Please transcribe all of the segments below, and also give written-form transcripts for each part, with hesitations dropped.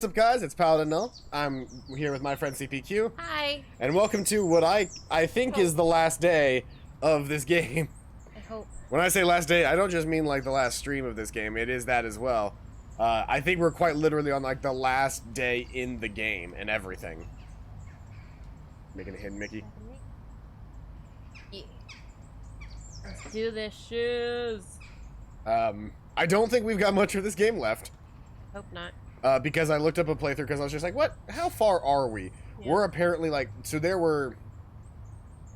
What's up, guys? It's Paladin Null. I'm here with my friend CPQ. Hi. And welcome to what I think is the last day of this game. I hope. When I say last day, I don't just mean like the last stream of this game. It is that as well. I think we're quite literally on like the last day in the game and everything. Making a hidden Mickey. Yeah. Let's do this, shoes. I don't think we've got much of this game left. Hope not. Because I looked up a playthrough because I was just like, what? How far are we? Yeah. We're apparently like, so there were,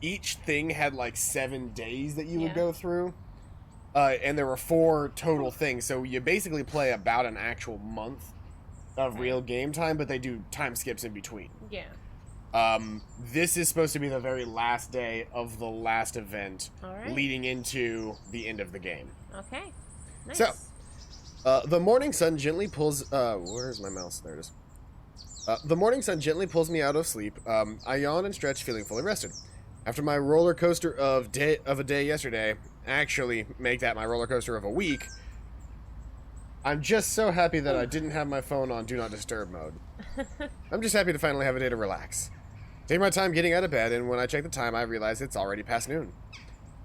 each thing had like 7 days that you would go through. And there were 4 total things. So you basically play about an actual month of real game time, but they do time skips in between. Yeah. This is supposed to be the very last day of the last event, leading into the end of the game. Okay. Nice. So, the morning sun gently pulls, where's my mouse? There it is. The morning sun gently pulls me out of sleep. I yawn and stretch, feeling fully rested. After my roller coaster of a day yesterday, actually make that my roller coaster of a week, I'm just so happy that I didn't have my phone on Do Not Disturb mode. I'm just happy to finally have a day to relax. Take my time getting out of bed, and when I check the time, I realize it's already past noon.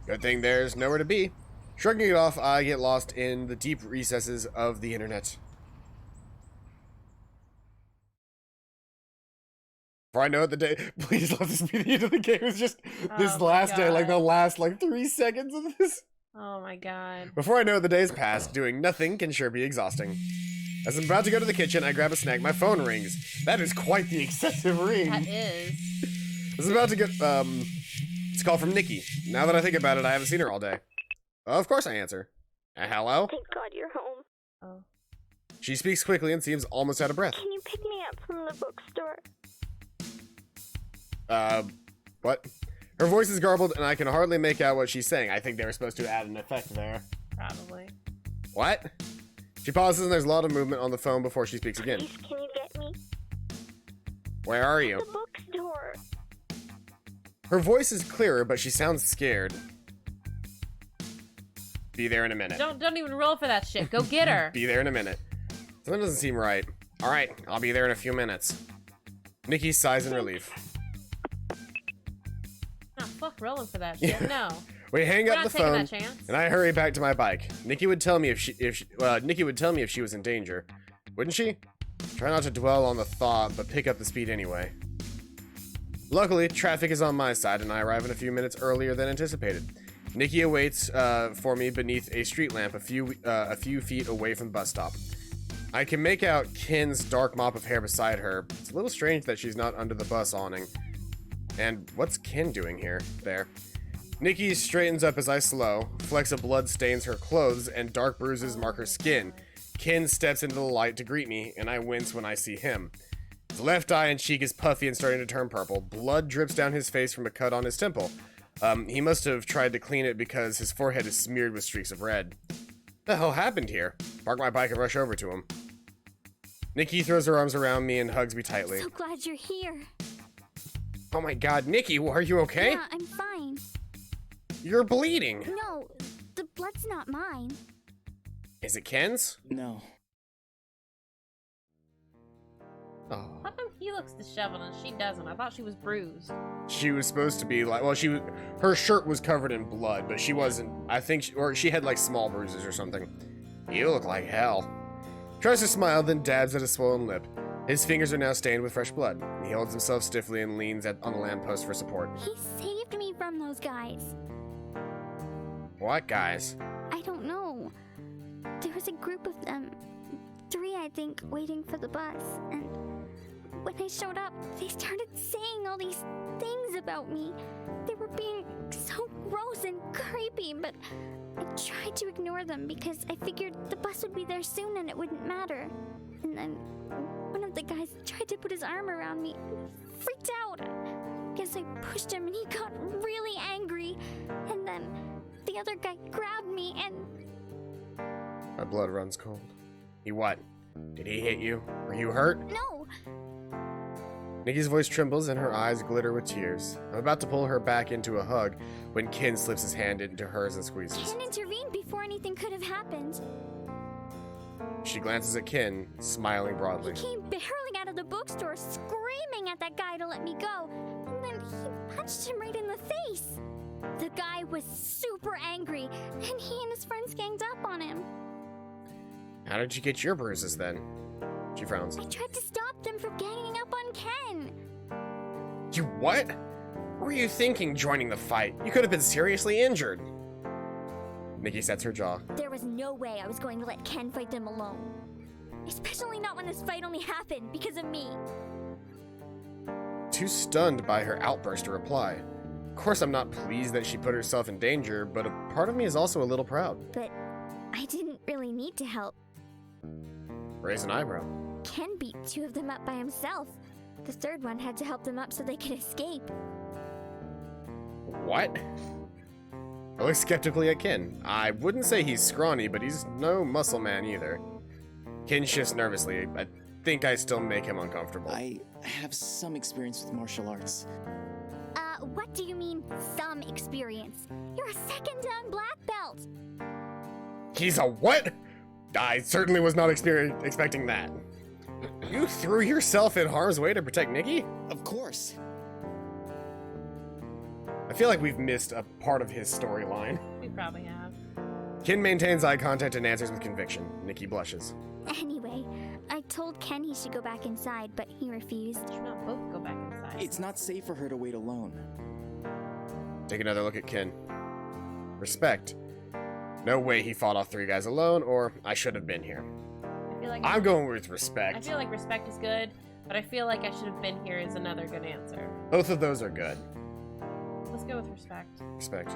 Good thing there's nowhere to be. Shrugging it off, I get lost in the deep recesses of the internet. Before I know it, the day... Please let this be the end of the game. It's just this last day, like the last, 3 seconds of this. Oh my god. Before I know it, the day's passed. Doing nothing can sure be exhausting. As I'm about to go to the kitchen, I grab a snack. My phone rings. That is quite the excessive ring. That is. I was about to get, it's a call from Nikki. Now that I think about it, I haven't seen her all day. Of course I answer. Hello? Thank God you're home. Oh. She speaks quickly and seems almost out of breath. Can you pick me up from the bookstore? What? Her voice is garbled and I can hardly make out what she's saying. I think they were supposed to add an effect there. Probably. What? She pauses and there's a lot of movement on the phone before she speaks again. Please, can you get me? Where are you? The bookstore. Her voice is clearer, but she sounds scared. Be there in a minute. Don't even roll for that shit. Go get her. Be there in a minute. Something doesn't seem right. Alright, I'll be there in a few minutes. Nikki sighs in relief. Nah, fuck rolling for that shit. No. We hang up the phone, that chance. and I hurry back to my bike. Nikki would tell me if she was in danger, wouldn't she? Try not to dwell on the thought, but pick up the speed anyway. Luckily, traffic is on my side, and I arrive in a few minutes earlier than anticipated. Nikki awaits for me beneath a street lamp a few feet away from the bus stop. I can make out Ken's dark mop of hair beside her. It's a little strange that she's not under the bus awning. And what's Ken doing here? There. Nikki straightens up as I slow. Flecks of blood stains her clothes, and dark bruises mark her skin. Ken steps into the light to greet me, and I wince when I see him. His left eye and cheek is puffy and starting to turn purple. Blood drips down his face from a cut on his temple. He must have tried to clean it because his forehead is smeared with streaks of red. The hell happened here? Park my bike and rush over to him. Nikki throws her arms around me and hugs me tightly. So glad you're here. Oh my god, Nikki, are you okay? Yeah, I'm fine. You're bleeding. No, the blood's not mine. Is it Ken's? No. Oh. How come he looks disheveled and she doesn't? I thought she was bruised. She was supposed to be like, well, her shirt was covered in blood, but she wasn't. I think, she had like small bruises or something. You look like hell. Tries to smile, then dabs at a swollen lip. His fingers are now stained with fresh blood. He holds himself stiffly and leans on the lamppost for support. He saved me from those guys. What guys? I don't know. There was a group of them. 3, I think, waiting for the bus. And when I showed up, they started saying all these things about me. They were being so gross and creepy, but I tried to ignore them because I figured the bus would be there soon and it wouldn't matter. And then one of the guys tried to put his arm around me and freaked out. Guess I pushed him and he got really angry. And then the other guy grabbed me and... My blood runs cold. He what? Did he hit you? Are you hurt? No! Nikki's voice trembles and her eyes glitter with tears. I'm about to pull her back into a hug when Ken slips his hand into hers and squeezes. Ken intervened before anything could have happened. She glances at Ken, smiling broadly. He came barreling out of the bookstore, screaming at that guy to let me go, and then he punched him right in the face. The guy was super angry, and he and his friends ganged up on him. How did you get your bruises then? She frowns. I tried to stop them from ganging up on Ken. You what? What were you thinking joining the fight? You could have been seriously injured. Nikki sets her jaw. There was no way I was going to let Ken fight them alone. Especially not when this fight only happened because of me. Too stunned by her outburst to reply. Of course I'm not pleased that she put herself in danger, but a part of me is also a little proud. But I didn't really need to help. Raise an eyebrow. Ken beat 2 of them up by himself. The 3rd one had to help them up so they could escape. What? I look skeptically at Ken. I wouldn't say he's scrawny, but he's no muscle man either. Ken shifts nervously. I think I still make him uncomfortable. I have some experience with martial arts. What do you mean, some experience? You're a 2nd dan black belt. He's a what? I certainly was not expecting that. You threw yourself in harm's way to protect Nikki? Of course. I feel like we've missed a part of his storyline. We probably have. Ken maintains eye contact and answers with conviction. Nikki blushes. Anyway, I told Ken he should go back inside, but he refused. We should not both go back inside. It's not safe for her to wait alone. Take another look at Ken. Respect. No way he fought off 3 guys alone, or I should have been here. I feel like I'm going with I respect. feel like respect is good, but I feel like I should have been here is another good answer. Both of those are good. Let's go with respect. Respect.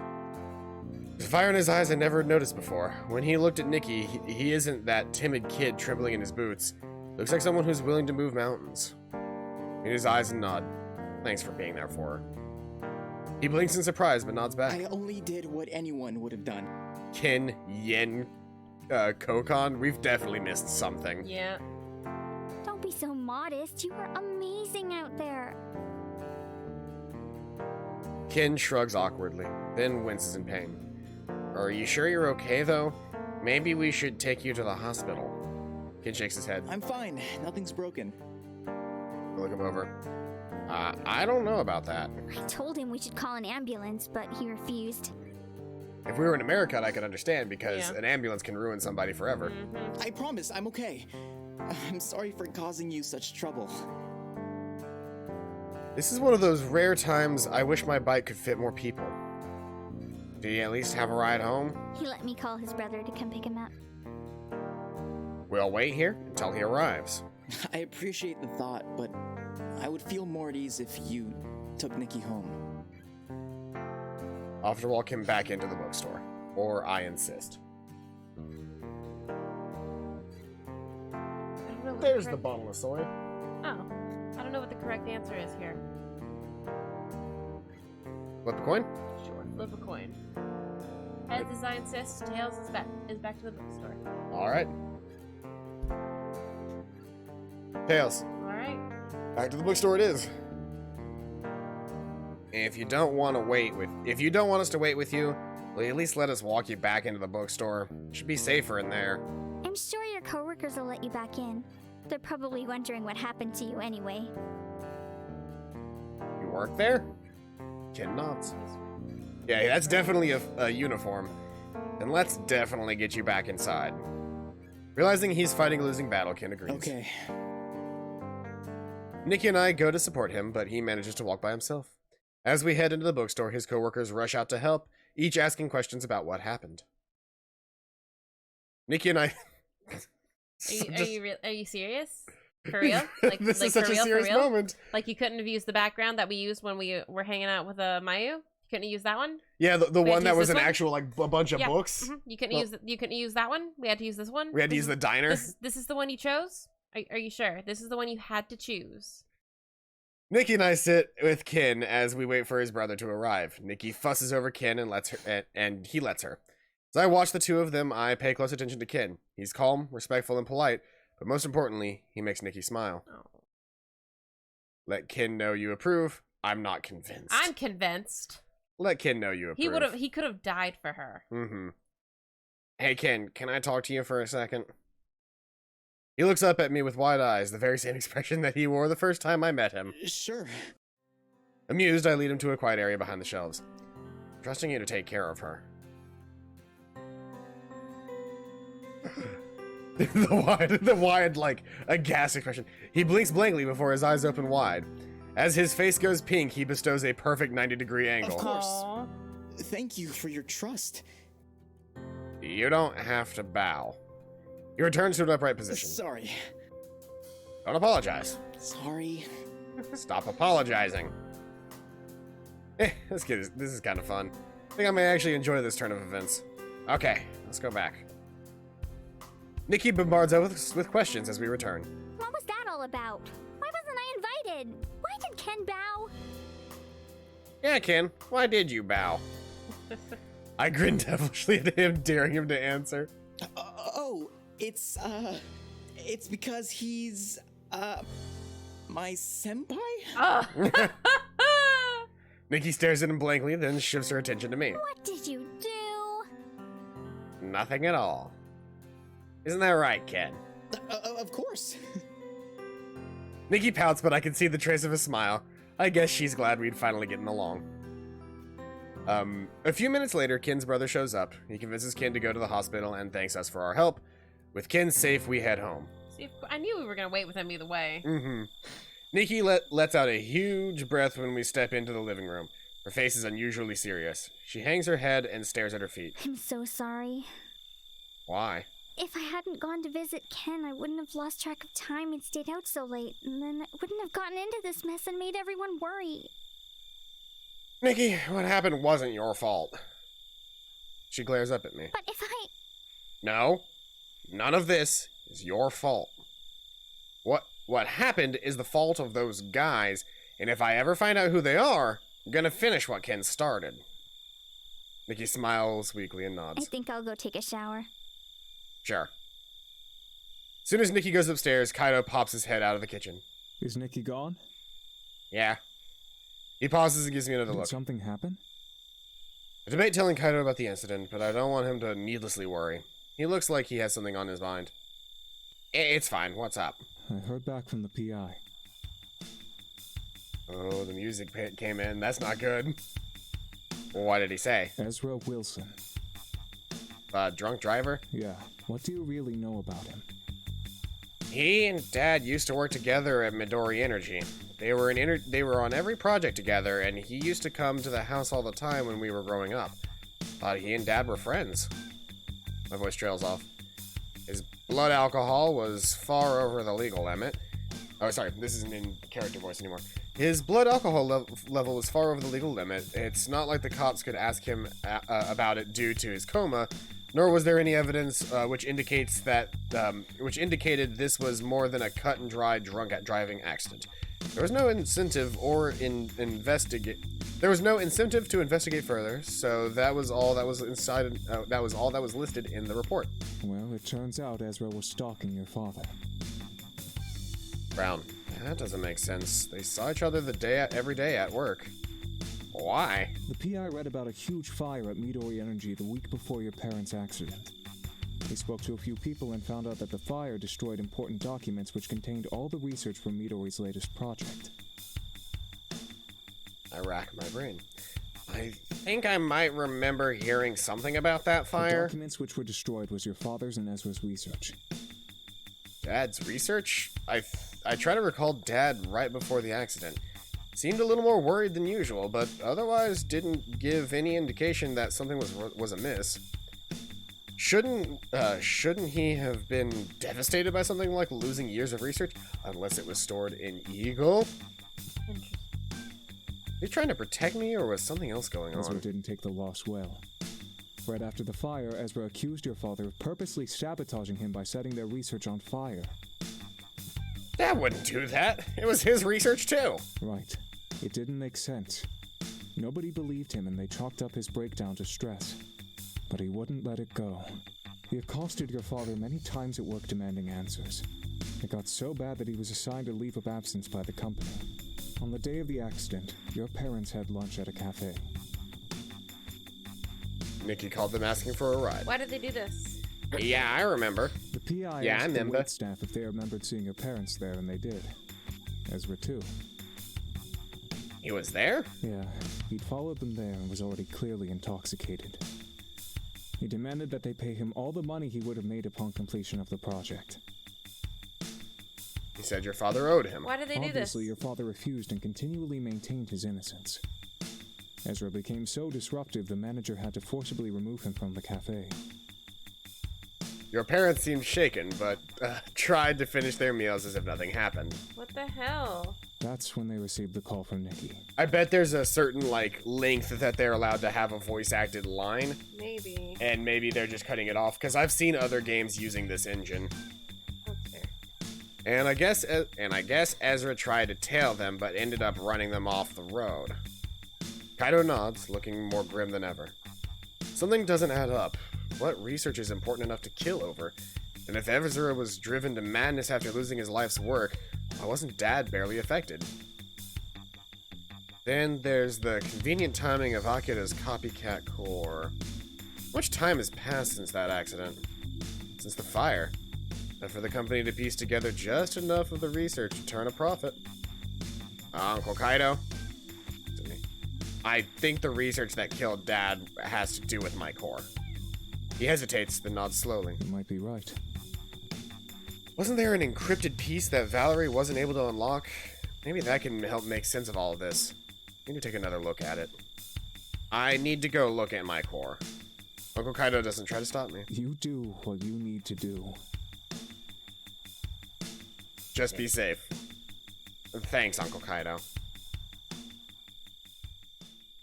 The fire in his eyes I never noticed before. When he looked at Nikki, he isn't that timid kid trembling in his boots. Looks like someone who's willing to move mountains. In his eyes and nod. Thanks for being there for her. He blinks in surprise, but nods back. I only did what anyone would have done. Ken, Yen, Kokon, we've definitely missed something. Yeah. Don't be so modest. You were amazing out there. Ken shrugs awkwardly, then winces in pain. Are you sure you're okay, though? Maybe we should take you to the hospital. Ken shakes his head. I'm fine. Nothing's broken. I look him over. I don't know about that. I told him we should call an ambulance, but he refused. If we were in America, I could understand, because Yeah. an ambulance can ruin somebody forever. Mm-hmm. I promise, I'm okay. I'm sorry for causing you such trouble. This is one of those rare times I wish my bike could fit more people. Do you at least have a ride home? He let me call his brother to come pick him up. We'll wait here until he arrives. I appreciate the thought, but I would feel more at ease if you took Nikki home. I'll have to walk him back into the bookstore. Or I insist. I don't know what There's the correct- bottle of soy. Oh. I don't know what the correct answer is here. Flip a coin? Sure. Flip a coin. Heads as I insist, tails is back to the bookstore. Alright. Tails. Alright. Back to the bookstore it is. If you don't want us to wait with you, will you at least let us walk you back into the bookstore? Should be safer in there. I'm sure your coworkers will let you back in. They're probably wondering what happened to you anyway. You work there? Ken nods. Yeah, that's definitely a uniform. Then let's definitely get you back inside. Realizing he's fighting a losing battle, Ken agrees. Okay. Nikki and I go to support him, but he manages to walk by himself. As we head into the bookstore, his coworkers rush out to help, each asking questions about what happened. Nikki and I... Are you serious? For real? Like, this like is such for a real, serious for real? moment. Like you couldn't have used the background that we used when we were hanging out with Mayu? You couldn't have used that one? Yeah, the We had one to that use was this an one? actual, like, a bunch of Yeah. books. Mhm. You couldn't Well- use that one? We had to use this one? We had to use the diner. This is the one you chose? Are you sure? This is the one you had to choose. Nikki and I sit with Ken as we wait for his brother to arrive. Nikki fusses over Ken and he lets her. As I watch the two of them, I pay close attention to Ken. He's calm, respectful, and polite, but most importantly, he makes Nikki smile. Oh. Let Ken know you approve. I'm not convinced. I'm convinced. Let Ken know you approve. He could have died for her. Mm-hmm. Hey, Ken, can I talk to you for a second? He looks up at me with wide eyes, the very same expression that he wore the first time I met him. Sure. Amused, I lead him to a quiet area behind the shelves, trusting you to take care of her. the wide, like, aghast expression. He blinks blankly before his eyes open wide. As his face goes pink, he bestows a perfect 90-degree angle. Of course. Aw. Thank you for your trust. You don't have to bow. He returns to an upright position. Sorry. Don't apologize. Sorry. Stop apologizing. This is kind of fun. I think I may actually enjoy this turn of events. Okay, let's go back. Nikki bombards us with questions as we return. What was that all about? Why wasn't I invited? Why did Ken bow? Yeah, Ken, why did you bow? I grin devilishly at him, daring him to answer. It's because he's, my senpai? Oh. Nikki stares at him blankly, then shifts her attention to me. What did you do? Nothing at all. Isn't that right, Ken? Of course. Nikki pouts, but I can see the trace of a smile. I guess she's glad we'd finally gotten along. A few minutes later, Ken's brother shows up. He convinces Ken to go to the hospital and thanks us for our help. With Ken safe, we head home. See, I knew we were gonna wait with him either way. Nikki lets out a huge breath when we step into the living room. Her face is unusually serious. She hangs her head and stares at her feet. I'm so sorry. Why? If I hadn't gone to visit Ken, I wouldn't have lost track of time and stayed out so late, and then I wouldn't have gotten into this mess and made everyone worry. Nikki, what happened wasn't your fault. She glares up at me. But if I... No, none of this is your fault. What happened is the fault of those guys, and if I ever find out who they are, I'm gonna finish what Ken started. Nikki smiles weakly and nods. I think I'll go take a shower. Sure. As soon as Nikki goes upstairs, Kaido pops his head out of the kitchen. Is Nikki gone? Yeah. He pauses and gives me another Did look. something happen? I debate telling Kaido about the incident, but I don't want him to needlessly worry. He looks like he has something on his mind. It's fine. What's up? I heard back from the PI. Oh, the music came in. That's not good. What did he say? Ezra Wilson. Drunk driver? Yeah. What do you really know about him? He and Dad used to work together at Midori Energy. They were on every project together, and he used to come to the house all the time when we were growing up. Thought he and Dad were friends. My voice trails off. His blood alcohol was far over the legal limit. Oh, sorry, this isn't in character voice anymore. His blood alcohol level was far over the legal limit. It's not like the cops could ask him about it due to his coma, nor was there any evidence which indicated this was more than a cut and dry drunk driving accident. There was no incentive There was no incentive to investigate further, so that was all that was inside. That was all that was listed in the report. Well, it turns out Ezra was stalking your father. Brown, that doesn't make sense. They saw each other every day at work. Why? The PI read about a huge fire at Midori Energy the week before your parents' accident. He spoke to a few people and found out that the fire destroyed important documents which contained all the research for Midori's latest project. I rack my brain. I think I might remember hearing something about that fire. The documents which were destroyed was your father's and Ezra's research. Dad's research? I try to recall Dad right before the accident. Seemed a little more worried than usual, but otherwise didn't give any indication that something was amiss. Shouldn't he have been devastated by something like losing years of research, unless it was stored in Eagle? Interesting. Are you trying to protect me, or was something else going Ezra on? didn't take the loss well. Right after the fire, Ezra accused your father of purposely sabotaging him by setting their research on fire. Dad wouldn't do that. It was his research too. Right. It didn't make sense. Nobody believed him and they chalked up his breakdown to stress. But he wouldn't let it go. He accosted your father many times at work demanding answers. It got so bad that he was assigned a leave of absence by the company. On the day of the accident, your parents had lunch at a cafe. Nikki called them asking for a ride. Why did they do this? Yeah, I remember. The PI Yeah, I asked the remember. wait staff if they remembered seeing her parents there, and they did. Ezra too. He was there? Yeah, he'd followed them there and was already clearly intoxicated. He demanded that they pay him all the money he would have made upon completion of the project. He said your father owed him. Why did they do this? Obviously, your father refused and continually maintained his innocence. Ezra became so disruptive, the manager had to forcibly remove him from the cafe. Your parents seemed shaken, but tried to finish their meals as if nothing happened. What the hell? That's when they received the call from Nikki. I bet there's a certain, like, length that they're allowed to have a voice-acted line, Maybe. and maybe they're just cutting it off, because I've seen other games using this engine. That's fair. And I guess Ezra tried to tail them, but ended up running them off the road. Kaido nods, looking more grim than ever. Something doesn't add up. What research is important enough to kill over? And if Ezra was driven to madness after losing his life's work, why wasn't Dad barely affected? Then there's the convenient timing of Akira's copycat core. How much time has passed since that accident? Since the fire? And for the company to piece together just enough of the research to turn a profit. Uncle Kaido? To me. I think the research that killed Dad has to do with my core. He hesitates, then nods slowly. You might be right. Wasn't there an encrypted piece that Valerie wasn't able to unlock? Maybe that can help make sense of all of this. I need to take another look at it. I need to go look at my core. Uncle Kaido doesn't try to stop me. You do what you need to do. Just be safe. Thanks, Uncle Kaido.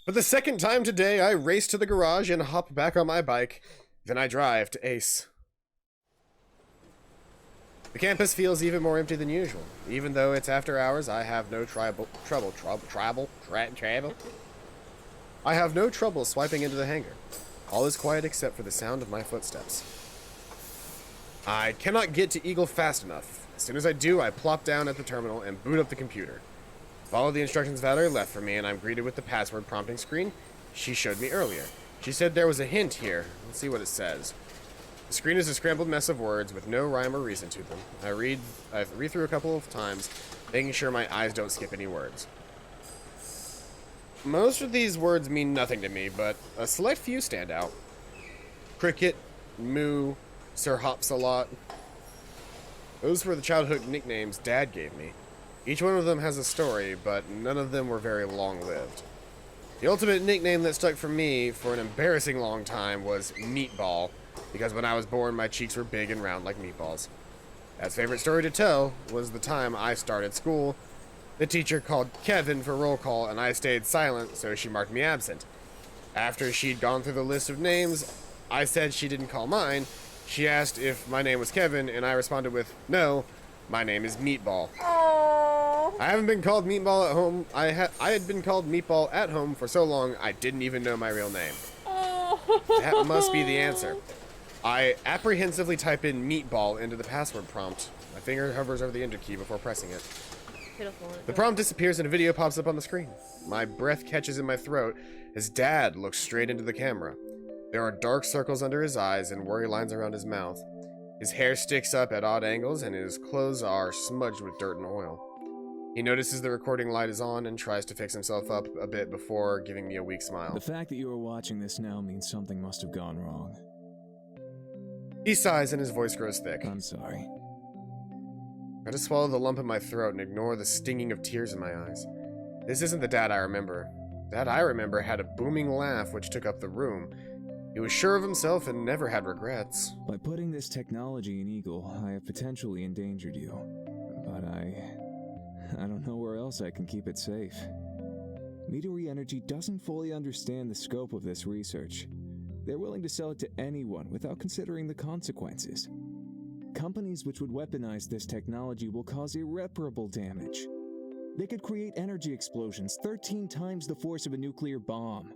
For the second time today, I race to the garage and hop back on my bike. Then I drive to Ace. The campus feels even more empty than usual. Even though it's after hours, I have no trouble. I have no trouble swiping into the hangar. All is quiet except for the sound of my footsteps. I cannot get to Eagle fast enough. As soon as I do, I plop down at the terminal and boot up the computer. Follow the instructions Valerie left for me, and I'm greeted with the password prompting screen she showed me earlier. She said there was a hint here. Let's see what it says. The screen is a scrambled mess of words with no rhyme or reason to them. I read through a couple of times, making sure my eyes don't skip any words. Most of these words mean nothing to me, but a select few stand out. Cricket, Moo, Sir Hops-a-Lot. Those were the childhood nicknames Dad gave me. Each one of them has a story, but none of them were very long-lived. The ultimate nickname that stuck for me for an embarrassing long time was Meatball, because when I was born, my cheeks were big and round like meatballs. Dad's favorite story to tell was the time I started school. The teacher called Kevin for roll call, and I stayed silent, so she marked me absent. After she'd gone through the list of names, I said she didn't call mine. She asked if my name was Kevin, and I responded with, "No, my name is Meatball." I haven't been called Meatball at home. I had been called Meatball at home for so long, I didn't even know my real name. That must be the answer. I apprehensively type in Meatball into the password prompt. My finger hovers over the enter key before pressing it. Pitiful. The prompt disappears and a video pops up on the screen. My breath catches in my throat as Dad looks straight into the camera. There are dark circles under his eyes and worry lines around his mouth. His hair sticks up at odd angles and his clothes are smudged with dirt and oil. He notices the recording light is on and tries to fix himself up a bit before giving me a weak smile. The fact that you are watching this now means something must have gone wrong. He sighs and his voice grows thick. I'm sorry. I just swallow the lump in my throat and ignore the stinging of tears in my eyes. This isn't the Dad I remember. Dad I remember had a booming laugh which took up the room. He was sure of himself and never had regrets. By putting this technology in Eagle, I have potentially endangered you. But I don't know where else I can keep it safe. Midori Energy doesn't fully understand the scope of this research. They're willing to sell it to anyone without considering the consequences. Companies which would weaponize this technology will cause irreparable damage. They could create energy explosions 13 times the force of a nuclear bomb.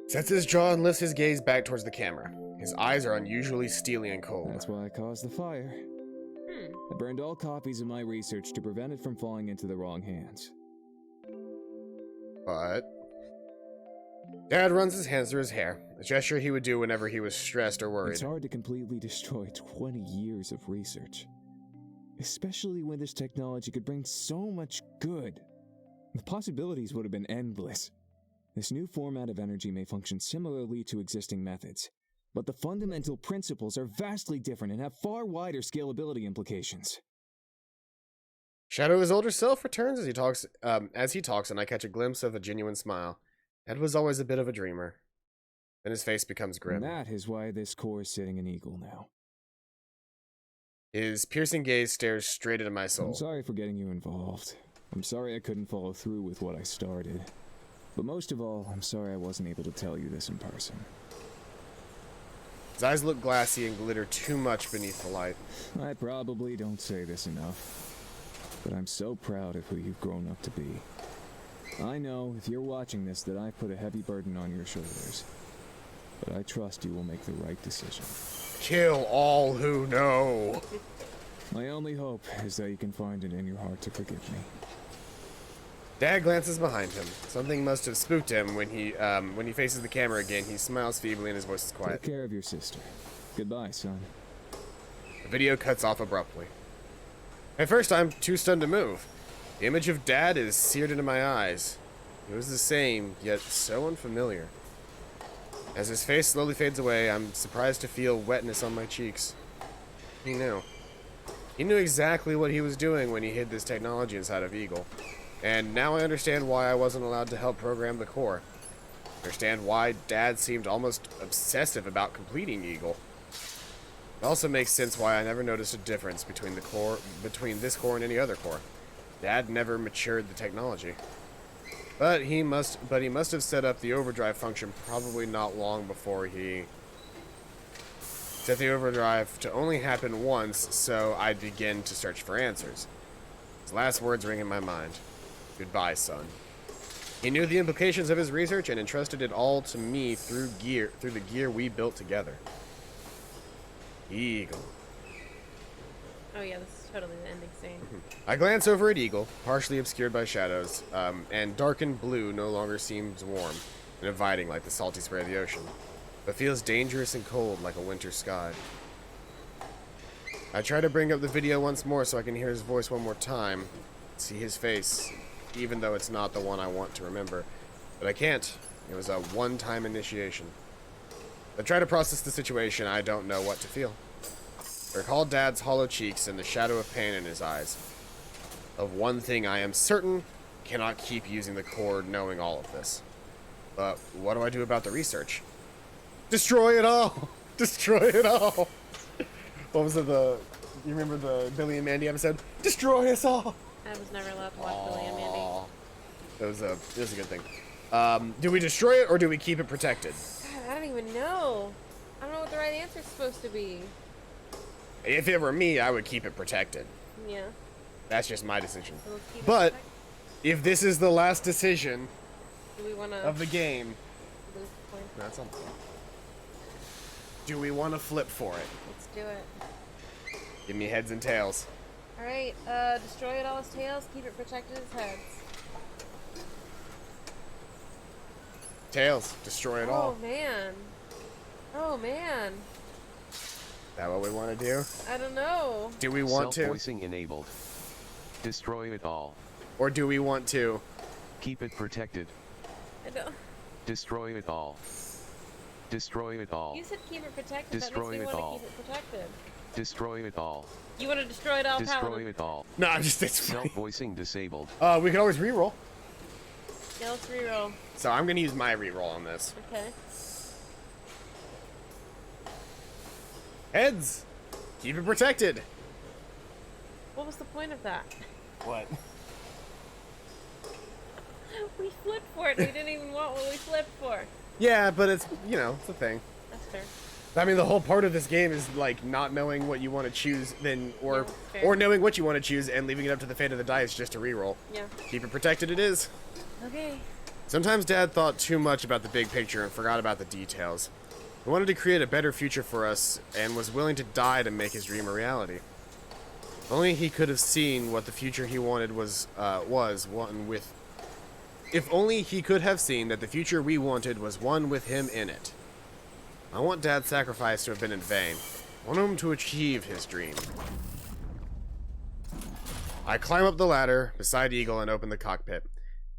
Sets his jaw and lifts his gaze back towards the camera. His eyes are unusually steely and cold. That's why I caused the fire. I burned all copies of my research to prevent it from falling into the wrong hands. But Dad runs his hands through his hair, a gesture he would do whenever he was stressed or worried. It's hard to completely destroy 20 years of research. Especially when this technology could bring so much good. The possibilities would have been endless. This new format of energy may function similarly to existing methods, but the fundamental principles are vastly different and have far wider scalability implications. Shadow of his older self returns as he talks, and I catch a glimpse of a genuine smile. Ed was always a bit of a dreamer. Then his face becomes grim. And that is why this core is sitting in Eagle now. His piercing gaze stares straight into my soul. I'm sorry for getting you involved. I'm sorry I couldn't follow through with what I started. But most of all, I'm sorry I wasn't able to tell you this in person. His eyes look glassy and glitter too much beneath the light. I probably don't say this enough, but I'm so proud of who you've grown up to be. I know, if you're watching this, that I've put a heavy burden on your shoulders. But I trust you will make the right decision. Kill all who know. My only hope is that you can find it in your heart to forgive me. Dad glances behind him. Something must have spooked him when he faces the camera again. He smiles feebly and his voice is quiet. Take care of your sister. Goodbye, son. The video cuts off abruptly. At first, I'm too stunned to move. The image of Dad is seared into my eyes. It was the same, yet so unfamiliar. As his face slowly fades away, I'm surprised to feel wetness on my cheeks. He knew. He knew exactly what he was doing when he hid this technology inside of Eagle. And now I understand why I wasn't allowed to help program the core. I understand why Dad seemed almost obsessive about completing Eagle. It also makes sense why I never noticed a difference between this core and any other core. Dad never matured the technology. But he must have set up the overdrive function probably not long before he set the overdrive to only happen once, so I'd begin to search for answers. His last words ring in my mind. Goodbye, son. He knew the implications of his research and entrusted it all to me through the gear we built together. Eagle. Oh yeah, this is totally the ending scene. I glance over at Eagle, partially obscured by shadows, and darkened blue no longer seems warm and inviting like the salty spray of the ocean, but feels dangerous and cold like a winter sky. I try to bring up the video once more so I can hear his voice one more time, see his face, even though it's not the one I want to remember. But I can't. It was a one-time initiation. I try to process the situation. I don't know what to feel. I recall Dad's hollow cheeks and the shadow of pain in his eyes. Of one thing I am certain, cannot keep using the core knowing all of this. But what do I do about the research? Destroy it all! Destroy it all! What was it, you remember the Billy and Mandy episode? Destroy us all! I was never allowed to watch Billy and Mandy. That was a good thing. Do we destroy it or do we keep it protected? God, I don't even know. I don't know what the right answer is supposed to be. If it were me, I would keep it protected. Yeah. That's just my decision. So let's keep it But protected. if this is the last decision Do we want to of the game, lose the point? that's something. Do we want to flip for it? Let's do it. Give me heads and tails. Alright, destroy it all his tails, keep it protected his heads. Tails, destroy it all. Oh man. Oh man. Is that what we want to do? I don't know. Do we want to? Self-voicing enabled. Destroy it all. Or do we want to? Keep it protected. I don't. Destroy it all. Destroy it all. You said keep it protected. Destroy that makes it me want all. to keep it protected. Destroy it all. You want to destroy it all, Destroy Paladin? it all. No, I'm just, it's funny. Self-voicing disabled. We can always reroll. Yeah, let's reroll. So I'm going to use my reroll on this. Okay. Heads! Keep it protected! What was the point of that? What? We flipped for it. We didn't even want what we flipped for. Yeah, but it's, you know, it's a thing. That's fair. I mean, the whole part of this game is, like, not knowing what you want to choose, Yeah, fair. or knowing what you want to choose and leaving it up to the fate of the dice just to reroll. Yeah. Keep it protected it is. Okay. Sometimes Dad thought too much about the big picture and forgot about the details. He wanted to create a better future for us and was willing to die to make his dream a reality. Only he could have seen what the future he wanted was one with If only he could have seen that the future we wanted was one with him in it. I want Dad's sacrifice to have been in vain. I want him to achieve his dream. I climb up the ladder beside Eagle and open the cockpit.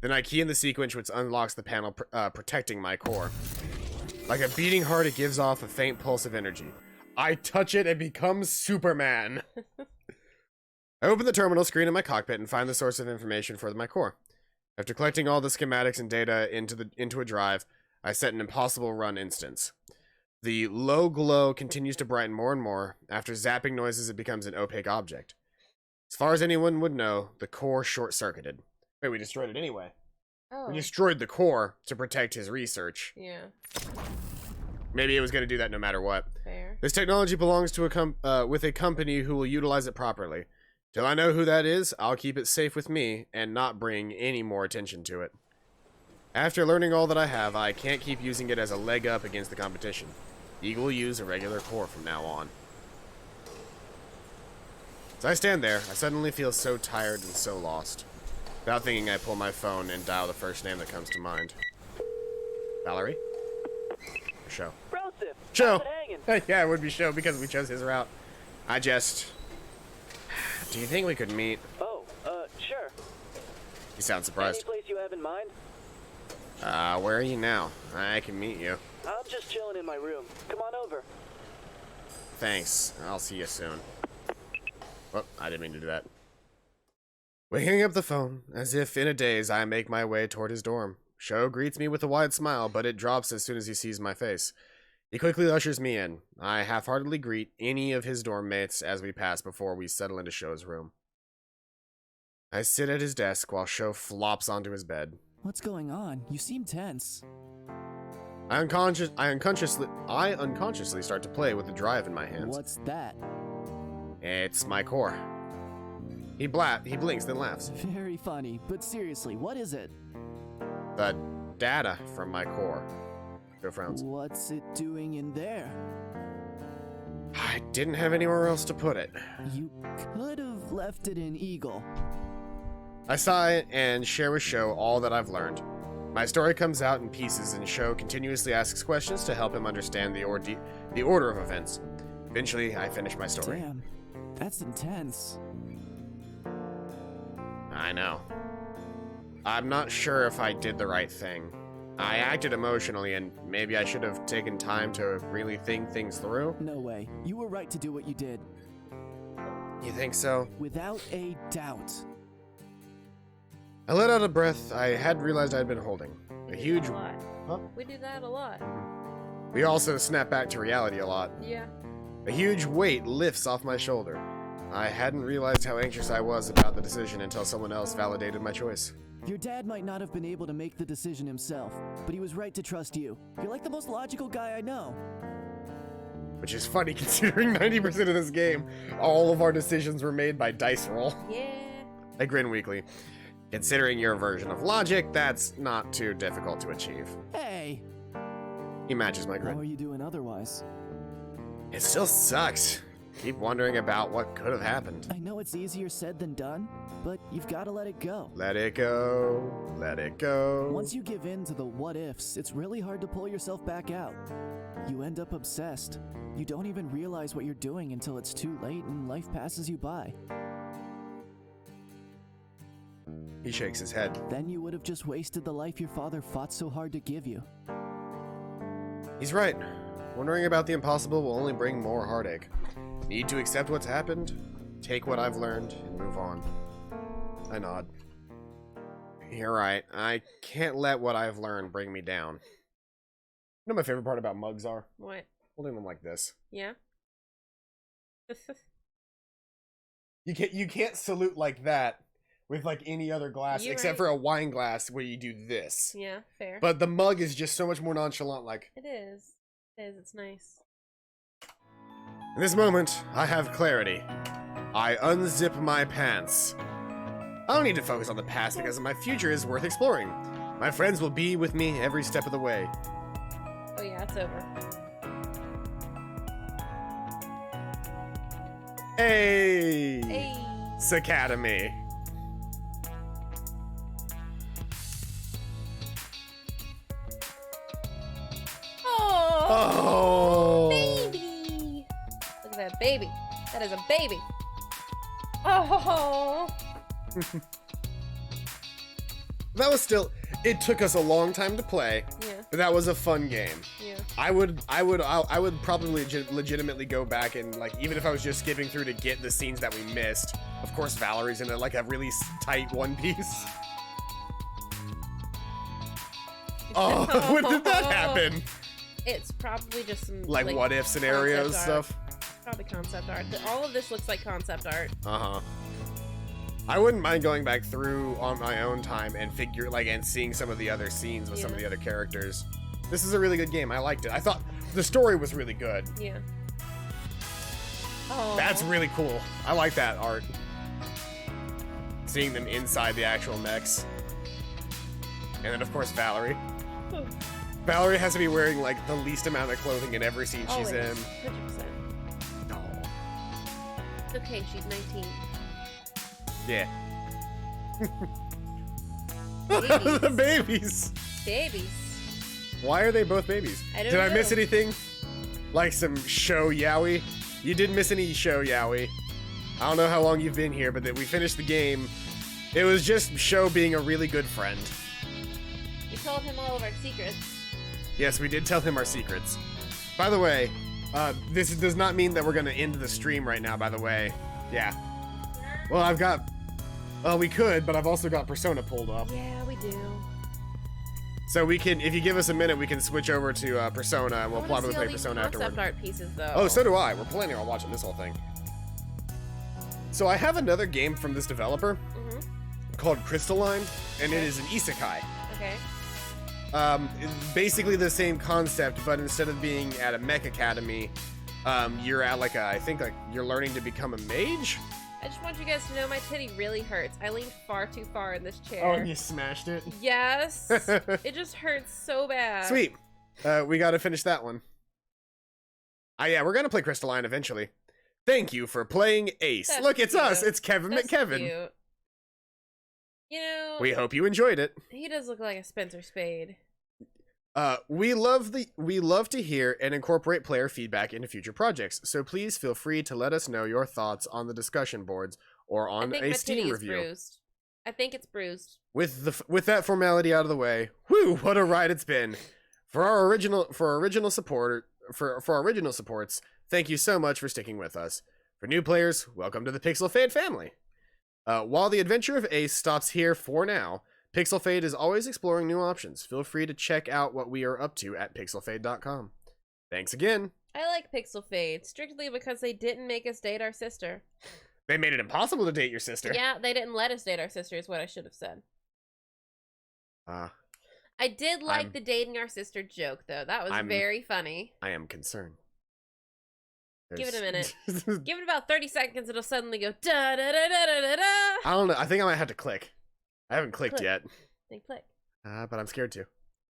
Then I key in the sequence which unlocks the panel protecting my core. Like a beating heart, it gives off a faint pulse of energy. I touch it and become Superman. I open the terminal screen in my cockpit and find the source of information for my core. After collecting all the schematics and data into a drive, I set an impossible run instance. The low glow continues to brighten more and more. After zapping noises, it becomes an opaque object. As far as anyone would know, the core short-circuited. Wait, we destroyed it anyway. Oh. We destroyed the core to protect his research. Yeah. Maybe it was going to do that no matter what. Fair. This technology belongs to with a company who will utilize it properly. Till I know who that is, I'll keep it safe with me and not bring any more attention to it. After learning all that I have, I can't keep using it as a leg up against the competition. Eagle will use a regular core from now on. As I stand there, I suddenly feel so tired and so lost. Without thinking, I pull my phone and dial the first name that comes to mind. Valerie? Or Show? Broseph, Show! how's it hanging? Yeah, it would be Show because we chose his route. Do you think we could meet? Oh, sure. You sound Any surprised. place you have in mind? Where are you now? I can meet you. I'm just chilling in my room. Come on over. Thanks. I'll see you soon. Oh, I didn't mean to do that. We hang up the phone. As if in a daze, I make my way toward his dorm. Sho greets me with a wide smile, but it drops as soon as he sees my face. He quickly ushers me in. I half-heartedly greet any of his dorm mates as we pass before we settle into Sho's room. I sit at his desk while Sho flops onto his bed. What's going on? You seem tense. I unconsciously start to play with the drive in my hands. What's that? It's my core. He blinks, then laughs. Very funny, but seriously, what is it? The data from my core. Joe frowns. What's it doing in there? I didn't have anywhere else to put it. You could have left it in Eagle. I sigh and share with Sho all that I've learned. My story comes out in pieces, and Sho continuously asks questions to help him understand the order of events. Eventually, I finish my story. Damn, that's intense. I know. I'm not sure if I did the right thing. I acted emotionally, and maybe I should have taken time to really think things through. No way. You were right to do what you did. You think so? Without a doubt. I let out a breath I hadn't realized I'd been holding. A huge... A lot. Huh? We do that a lot. We also snap back to reality a lot. Yeah. A huge weight lifts off my shoulder. I hadn't realized how anxious I was about the decision until someone else validated my choice. Your dad might not have been able to make the decision himself, but he was right to trust you. You're like the most logical guy I know. Which is funny considering 90% of this game, all of our decisions were made by dice roll. Yeah. I grin weakly. Considering your version of logic, that's not too difficult to achieve. Hey! He matches my How grin. are you doing otherwise? It still sucks. Keep wondering about what could have happened. I know it's easier said than done, but you've got to let it go. Let it go. Let it go. Once you give in to the what-ifs, it's really hard to pull yourself back out. You end up obsessed. You don't even realize what you're doing until it's too late and life passes you by. He shakes his head. Then you would have just wasted the life your father fought so hard to give you. He's right. Wondering about the impossible will only bring more heartache. Need to accept what's happened, take what I've learned, and move on. I nod. You're right. I can't let what I've learned bring me down. You know my favorite part about mugs are? What? Holding them like this. Yeah. You can't salute like that with like any other glass You're except right. for a wine glass where you do this. Yeah, fair. But the mug is just so much more nonchalant, like. It is. It is. It's nice. In this moment, I have clarity. I unzip my pants. I don't need to focus on the past because my future is worth exploring. My friends will be with me every step of the way. Oh yeah, it's over. Hey! Hey. Academy. That is a baby. Oh. That was still. It took us a long time to play, Yeah. but that was a fun game. Yeah. I would probably legitimately go back and, like, even if I was just skipping through to get the scenes that we missed. Of course, Valerie's in a really tight one piece. Oh, when did that happen? It's probably just some Like what if scenarios concept stuff. art. Probably concept art. All of this looks like concept art. I wouldn't mind going back through on my own time and and seeing some of the other scenes with some of the other characters. This is a really good game. I liked it. I thought the story was really good. Yeah. Oh. That's really cool. I like that art. Seeing them inside the actual mechs. And then of course Valerie. Valerie has to be wearing like the least amount of clothing in every scene she's in. 100%. Oh. It's okay, she's 19. Yeah. Babies. The babies. Babies. Why are they both babies? I don't Did I know. miss anything? Like some show yaoi? You didn't miss any show yaoi. I don't know how long you've been here, but that we finished the game. It was just Show being a really good friend. We told him all of our secrets. Yes, we did tell him our secrets. By the way, this does not mean that we're gonna end the stream right now, by the way. Yeah. Well, I've got... Well, we could, but I've also got Persona pulled up. Yeah, we do. So we can, if you give us a minute, we can switch over to Persona, and we'll I wanna probably see all play these Persona concept afterward. art pieces, though. Oh, so do I. We're planning on watching this whole thing. So I have another game from this developer called Crystalline, and it is an isekai. Okay. It's basically the same concept, but instead of being at a mech academy, you're at like I think you're learning to become a mage. I just want you guys to know my titty really hurts. I leaned far too far in this chair. Oh, and you smashed it? Yes. It just hurts so bad. Sweet. We gotta finish that one. Yeah, we're gonna play Crystalline eventually. Thank you for playing Ace. That's Look, it's cute. us. It's Kevin That's McKevin. cute. You know, We hope you enjoyed it. he does look like a Spencer Spade. We love to hear and incorporate player feedback into future projects, so please feel free to let us know your thoughts on the discussion boards or on I think a my Steam titty review. is bruised. I think it's bruised. With that formality out of the way, whew, what a ride it's been. For our original supports, thank you so much for sticking with us. For new players, welcome to the Pixel Fade family. While the adventure of Ace stops here for now, Pixel Fade is always exploring new options. Feel free to check out what we are up to at pixelfade.com. Thanks again. I like Pixel Fade, strictly because they didn't make us date our sister. They made it impossible to date your sister. Yeah, they didn't let us date our sister is what I should have said. I did like the dating our sister joke, though. That was very funny. I am concerned. Give it a minute. Give it about 30 seconds, it'll suddenly go da da da da da da da. I don't know. I think I might have to click. I haven't clicked Click. yet. Then click. But I'm scared to.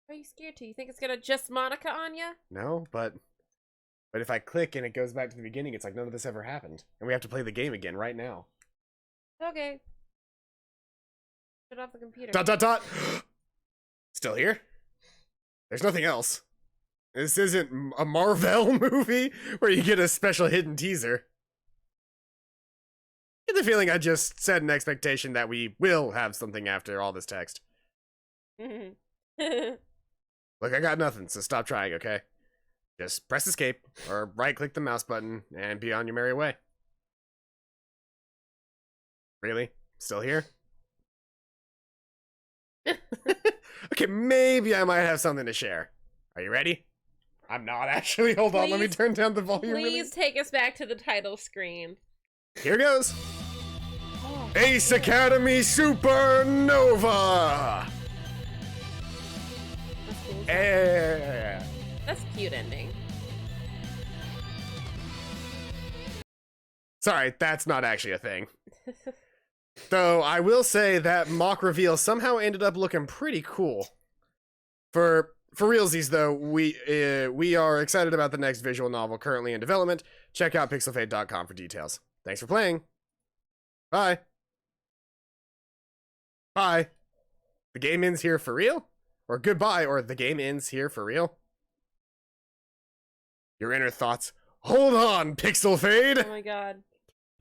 What are you scared to? You think it's gonna just Monica on ya? No, but if I click and it goes back to the beginning, it's like none of this ever happened. And we have to play the game again right now. Okay. Shut off the computer. Dot dot dot! Still here? There's nothing else. This isn't a Marvel movie where you get a special hidden teaser. I get the feeling I just set an expectation that we will have something after all this text. Look, I got nothing, so stop trying, okay? Just press escape, or right-click the mouse button, and be on your merry way. Really? Still here? Okay, maybe I might have something to share. Are you ready? I'm not actually. Hold on, let me turn down the volume. Please take us back to the title screen. Here goes. Ace Academy Supernova! Yeah. That's a cute ending. Sorry, that's not actually a thing. Though I will say that mock reveal somehow ended up looking pretty cool. For realsies though, we are excited about the next visual novel currently in development. Check out pixelfade.com for details. Thanks for playing. Bye. Bye. The game ends here for real? Or goodbye, or the game ends here for real? Your inner thoughts Hold on, Pixel Fade! Oh my god.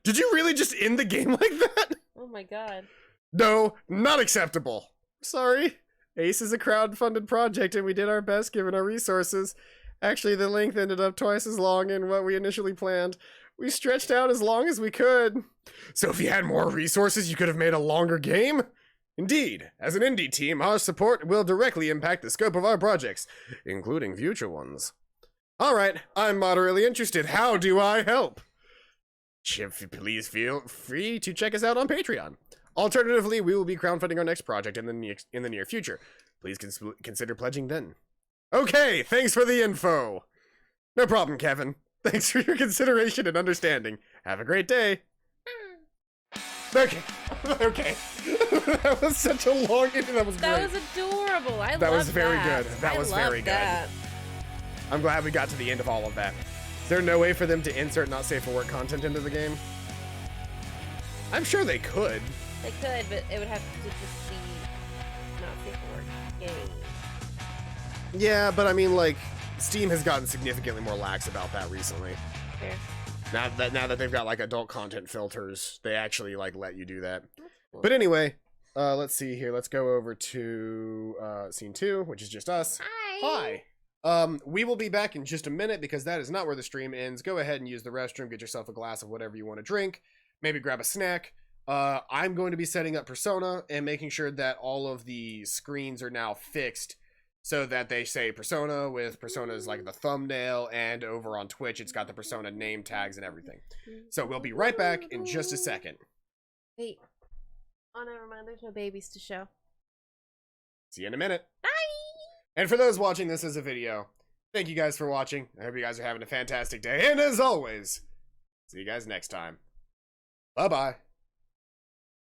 Did you really just end the game like that? Oh my god. No, not acceptable. Sorry. Ace is a crowd-funded project and we did our best given our resources. Actually, the length ended up twice as long in what we initially planned. We stretched out as long as we could. So if you had more resources, you could have made a longer game? Indeed, as an indie team, our support will directly impact the scope of our projects, including future ones. Alright, I'm moderately interested. How do I help? Please feel free to check us out on Patreon. Alternatively, we will be crowdfunding our next project in the near future. Please consider pledging then. Okay, thanks for the info. No problem, Kevin. Thanks for your consideration and understanding. Have a great day. Okay. Okay. That was such a long intro. That was great. That was adorable. That was very good. That was very good. That. I'm glad we got to the end of all of that. Is there no way for them to insert not safe for work content into the game? I'm sure they could. They could, but it would have to just be not safe for work game. Yeah, but I mean, like, Steam has gotten significantly more lax about that recently. Fair. Now that they've got like adult content filters, they actually like let you do that. Cool. But anyway, let's see here. Let's go over to scene 2, which is just us. Hi. Hi. We will be back in just a minute because that is not where the stream ends. Go ahead and use the restroom, get yourself a glass of whatever you want to drink, maybe grab a snack. I'm going to be setting up Persona and making sure that all of the screens are now fixed so that they say Persona with Persona's like the thumbnail, and over on Twitch it's got the Persona name tags and everything. So we'll be right back in just a second. Wait. Oh, never mind. There's no babies to show. See you in a minute. Bye! And for those watching this as a video, thank you guys for watching. I hope you guys are having a fantastic day. And as always, see you guys next time. Bye-bye.